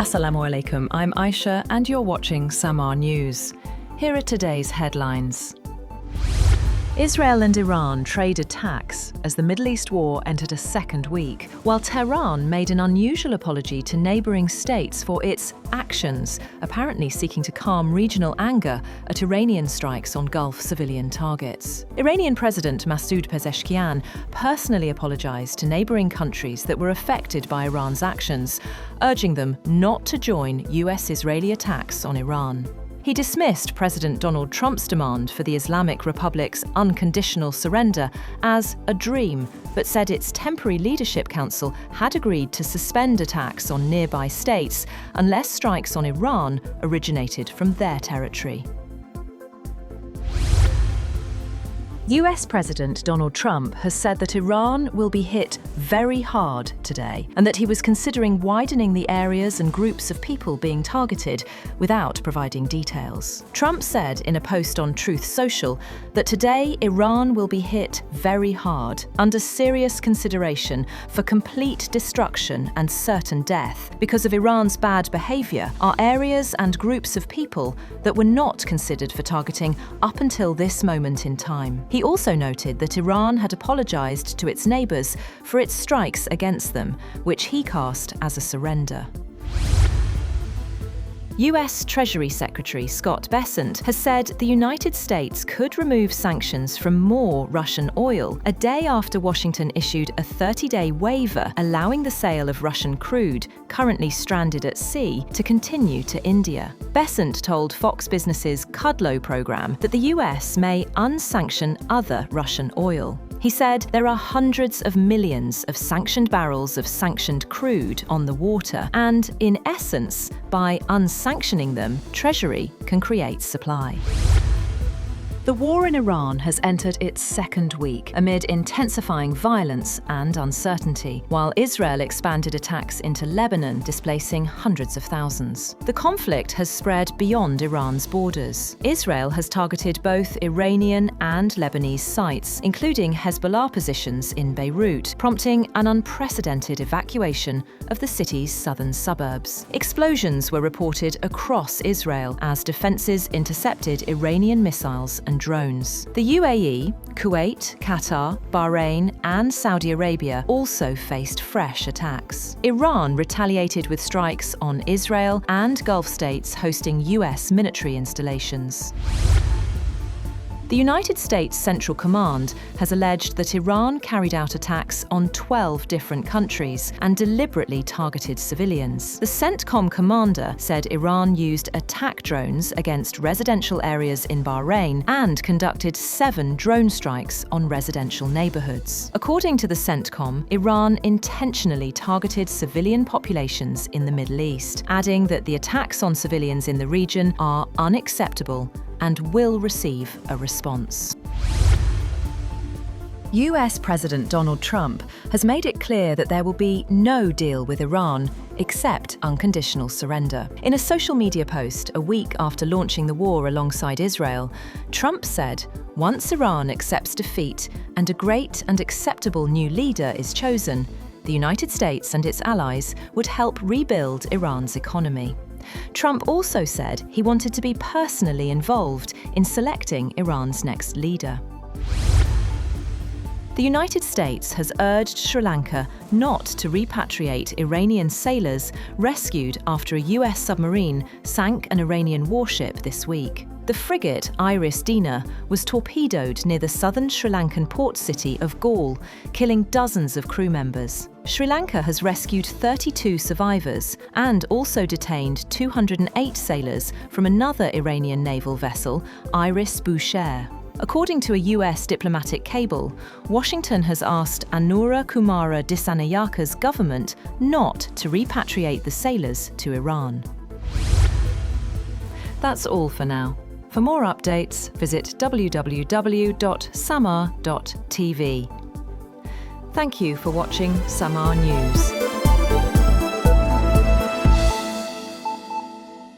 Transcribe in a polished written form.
Assalamu alaikum, I'm Aisha and you're watching Samaa News. Here are today's headlines. Israel and Iran trade attacks as the Middle East war entered a second week, while Tehran made an unusual apology to neighbouring states for its actions, apparently seeking to calm regional anger at Iranian strikes on Gulf civilian targets. Iranian President Masoud Pezeshkian personally apologised to neighbouring countries that were affected by Iran's actions, urging them not to join U.S. Israeli attacks on Iran. He dismissed President Donald Trump's demand for the Islamic Republic's unconditional surrender as a dream, but said its temporary leadership council had agreed to suspend attacks on nearby states unless strikes on Iran originated from their territory. U.S. President Donald Trump has said that Iran will be hit very hard today and that he was considering widening the areas and groups of people being targeted without providing details. Trump said in a post on Truth Social that today Iran will be hit very hard, under serious consideration for complete destruction and certain death. Because of Iran's bad behaviour, are areas and groups of people that were not considered for targeting up until this moment in time. He also noted that Iran had apologised to its neighbours for its strikes against them, which he cast as a surrender. U.S. Treasury Secretary Scott Bessent has said the United States could remove sanctions from more Russian oil a day after Washington issued a 30-day waiver allowing the sale of Russian crude, currently stranded at sea, to continue to India. Bessent told Fox Business's Kudlow program that the U.S. may unsanction other Russian oil. He said there are hundreds of millions of sanctioned barrels of sanctioned crude on the water, and, in essence, by unsanctioning them, Treasury can create supply. The war in Iran has entered its second week amid intensifying violence and uncertainty, while Israel expanded attacks into Lebanon, displacing hundreds of thousands. The conflict has spread beyond Iran's borders. Israel has targeted both Iranian and Lebanese sites, including Hezbollah positions in Beirut, prompting an unprecedented evacuation of the city's southern suburbs. Explosions were reported across Israel as defences intercepted Iranian missiles and drones. The UAE, Kuwait, Qatar, Bahrain, and Saudi Arabia also faced fresh attacks. Iran retaliated with strikes on Israel and Gulf states hosting US military installations. The United States Central Command has alleged that Iran carried out attacks on 12 different countries and deliberately targeted civilians. The CENTCOM commander said Iran used attack drones against residential areas in Bahrain and conducted 7 drone strikes on residential neighborhoods. According to the CENTCOM, Iran intentionally targeted civilian populations in the Middle East, adding that the attacks on civilians in the region are unacceptable and will receive a response. US President Donald Trump has made it clear that there will be no deal with Iran except unconditional surrender. In a social media post a week after launching the war alongside Israel, Trump said, "Once Iran accepts defeat and a great and acceptable new leader is chosen, the United States and its allies would help rebuild Iran's economy." Trump also said he wanted to be personally involved in selecting Iran's next leader. The United States has urged Sri Lanka not to repatriate Iranian sailors rescued after a US submarine sank an Iranian warship this week. The frigate Iris Dina was torpedoed near the southern Sri Lankan port city of Galle, killing dozens of crew members. Sri Lanka has rescued 32 survivors and also detained 208 sailors from another Iranian naval vessel, Iris Bushehr. According to a US diplomatic cable, Washington has asked Anura Kumara Dissanayaka's government not to repatriate the sailors to Iran. That's all for now. For more updates, visit www.samaa.tv. Thank you for watching Samaa News.